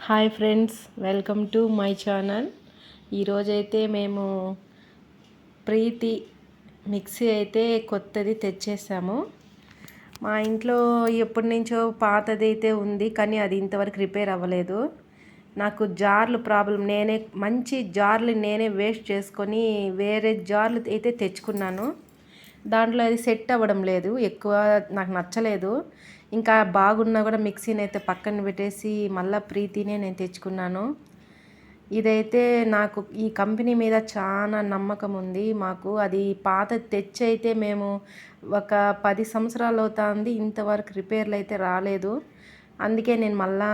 Hi friends, welcome to my channel. ఈరోజైతే మేము ప్రీతి mixie అయితే కొత్తది తెచ్చేసాము. మా ఇంట్లో ఎప్పటి నుంచో పాతది అయితే ఉంది, కానీ అది ఇంతవరకు రిపేర్ అవ్వలేదు. నాకు జార్లు ప్రాబ్లం, మంచి జార్లు నేనే వేస్ట్ చేసుకొని వేరే జార్లు అయితే తెచ్చుకున్నాను. దాంట్లో అది సెట్ అవ్వడం లేదు, ఎక్కువ నాకు నచ్చలేదు. ఇంకా బాగున్నా కూడా మిక్సీని అయితే పక్కన పెట్టేసి మళ్ళీ ప్రీతినే నేను తెచ్చుకున్నాను. ఇదైతే నాకు ఈ కంపెనీ మీద చాలా నమ్మకం ఉంది మాకు. అది పాత తెచ్చి అయితే మేము ఒక 10 సంవత్సరాలు అవుతుంది, ఇంతవరకు రిపేర్లు అయితే రాలేదు. అందుకే నేను మళ్ళా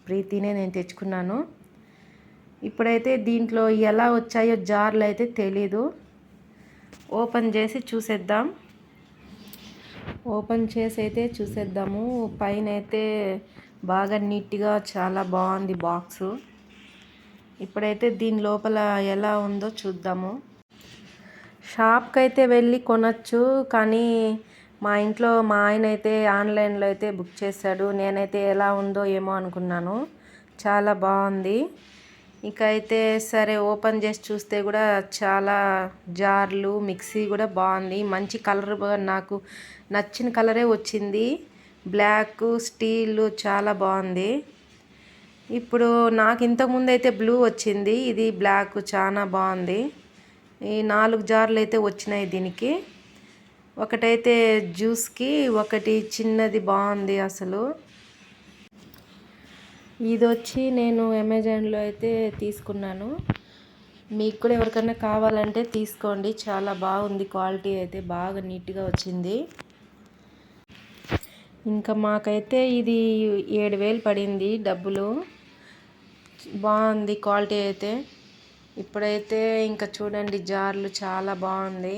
ప్రీతినే నేను తెచ్చుకున్నాను. ఇప్పుడైతే దీంట్లో ఎలా వచ్చాయో జార్లు అయితే తెలీదు. ఓపెన్ చేసి చూసేద్దాం. పైన అయితే బాగా నీట్గా చాలా బాగుంది బాక్సు. ఇప్పుడైతే దీని లోపల ఎలా ఉందో చూద్దాము. షాప్కి అయితే వెళ్ళి కొనచ్చు, కానీ మా ఇంట్లో మా ఆయన అయితే ఆన్లైన్లో అయితే బుక్ చేశాడు. నేనైతే ఎలా ఉందో ఏమో అనుకున్నాను. చాలా బాగుంది. ఇక అయితే సరే ఓపెన్ చేసి చూస్తే కూడా చాలా జార్లు, మిక్సీ కూడా బాగుంది. మంచి కలర్, నాకు నచ్చిన కలరే వచ్చింది. బ్లాక్, స్టీల్ చాలా బాగుంది. ఇప్పుడు నాకు ఇంతకుముందు అయితే బ్లూ వచ్చింది, ఇది బ్లాక్ చాలా బాగుంది. ఈ 4 జార్లు అయితే వచ్చినాయి దీనికి. ఒకటైతే జ్యూస్కి, ఒకటి చిన్నది బాగుంది అసలు. ఇది వచ్చి నేను అమెజాన్లో అయితే తీసుకున్నాను. మీకు కూడా ఎవరికైనా కావాలంటే తీసుకోండి, చాలా బాగుంది. క్వాలిటీ అయితే బాగా నీట్గా వచ్చింది. ఇంకా మాకైతే ఇది 7,000 పడింది డబ్బులు. బాగుంది క్వాలిటీ అయితే. ఇప్పుడైతే ఇంకా చూడండి, జార్లు చాలా బాగుంది.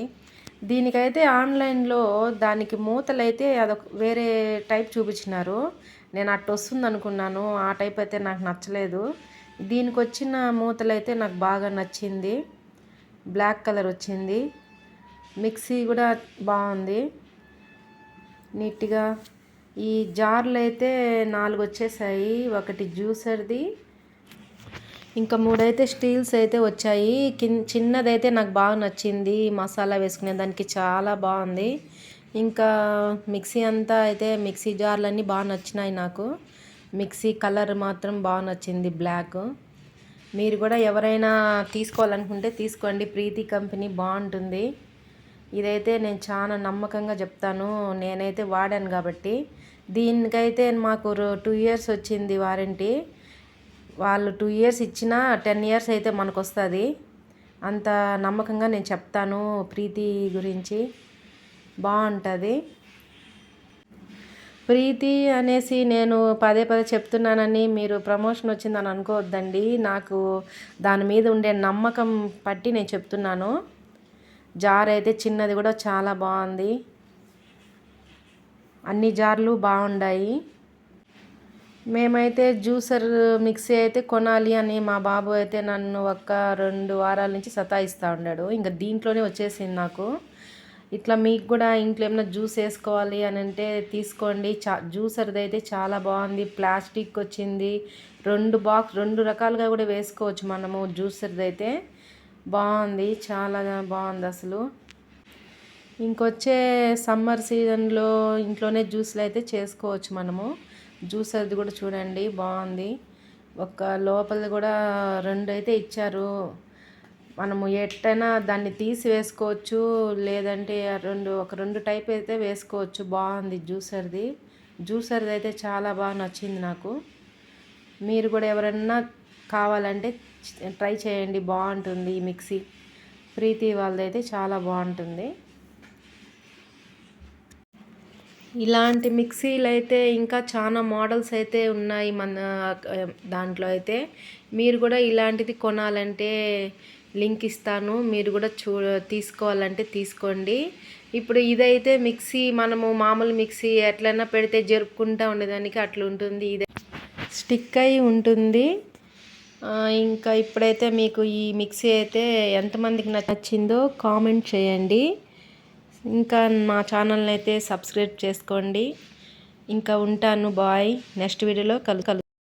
దీనికైతే ఆన్లైన్లో దానికి మూతలు అయితే అదొక వేరే టైప్ చూపించినారు. నేను అట్టు వస్తుంది అనుకున్నాను, ఆ టైప్ అయితే నాకు నచ్చలేదు. దీనికి వచ్చిన మూతలు అయితే నాకు బాగా నచ్చింది. బ్లాక్ కలర్ వచ్చింది. మిక్సీ కూడా బాగుంది నీట్గా. ఈ జార్లు అయితే 4 వచ్చేసాయి. ఒకటి జ్యూసర్ది, ఇంకా 3 అయితే స్టీల్స్ అయితే వచ్చాయి. చిన్నదైతే నాకు బాగా నచ్చింది, మసాలా వేసుకునే దానికి చాలా బాగుంది. ఇంకా మిక్సీ అంతా అయితే మిక్సీ జార్లన్నీ బాగా నచ్చినాయి నాకు. మిక్సీ కలర్ మాత్రం బాగా నచ్చింది, బ్లాక్. మీరు కూడా ఎవరైనా తీసుకోవాలనుకుంటే తీసుకోండి, ప్రీతి కంపెనీ బాగుంటుంది. ఇదైతే నేను చాలా నమ్మకంగా చెప్తాను, నేనైతే వాడాను కాబట్టి. దీనికైతే మాకు 2 ఇయర్స్ వచ్చింది వారంటీ. వాళ్ళు 2 ఇయర్స్ ఇచ్చినా 10 ఇయర్స్ అయితే మనకు వస్తుంది. అంత నమ్మకంగా నేను చెప్తాను ప్రీతి గురించి. బాగుంటుంది. ప్రీతి అనేసి నేను పదే చెప్తున్నానని మీరు ప్రమోషన్ వచ్చిందని అనుకోవద్దండి. నాకు దాని మీద ఉండే నమ్మకం పట్టి నేను చెప్తున్నాను. జార్ అయితే చిన్నది కూడా చాలా బాగుంది. అన్ని జార్లు బాగున్నాయి. మేమైతే జ్యూసర్ మిక్సీ అయితే కొనాలి అని మా బాబు అయితే నన్ను ఒక 2 వారాల నుంచి సతాయిస్తూ ఉన్నాడు. ఇంకా దీంట్లోనే వచ్చేసింది నాకు. ఇట్లా మీకు కూడా ఇంట్లో ఏమైనా జ్యూస్ వేసుకోవాలి అని అంటే తీసుకోండి. జ్యూసర్ది అయితే చాలా బాగుంది. ప్లాస్టిక్ వచ్చింది. 2 రకాలుగా కూడా వేసుకోవచ్చు మనము. జ్యూసర్ది అయితే బాగుంది, చాలా బాగుంది అసలు. ఇంకొచ్చే సమ్మర్ సీజన్లో ఇంట్లోనే జ్యూస్లు అయితే చేసుకోవచ్చు మనము. జ్యూసర్ది కూడా చూడండి బాగుంది. ఒక లోపల కూడా 2 అయితే ఇచ్చారు. మనము ఎట్టైనా దాన్ని తీసి వేసుకోవచ్చు, లేదంటే ఒక 2 టైప్ అయితే వేసుకోవచ్చు. బాగుంది జ్యూసర్ది అయితే చాలా బాగా నచ్చింది నాకు. మీరు కూడా ఎవరన్నా కావాలంటే ట్రై చేయండి, బాగుంటుంది ఈ మిక్సీ. ప్రీతి వాళ్ళదైతే చాలా బాగుంటుంది. ఇలాంటి మిక్సీలు అయితే ఇంకా చాలా మోడల్స్ అయితే ఉన్నాయి మన దాంట్లో అయితే. మీరు కూడా ఇలాంటిది కొనాలంటే లింక్ ఇస్తాను, మీరు కూడా తీసుకోవాలంటే తీసుకోండి. ఇప్పుడు ఇదైతే మిక్సీ, మనము మామూలు మిక్సీ ఎట్లైనా పెడితే జరుపుకుంటూ ఉండేదానికి అట్లా ఉంటుంది. ఇదే స్టిక్ అయి ఉంటుంది. ఇంకా ఇప్పుడైతే మీకు ఈ మిక్సీ అయితే ఎంతమందికి నచ్చిందో కామెంట్ చేయండి. ఇంకా మా ఛానల్ని అయితే సబ్స్క్రైబ్ చేసుకోండి. ఇంకా ఉంటాను, బాయ్. నెక్స్ట్ వీడియోలో కలుద్దాం.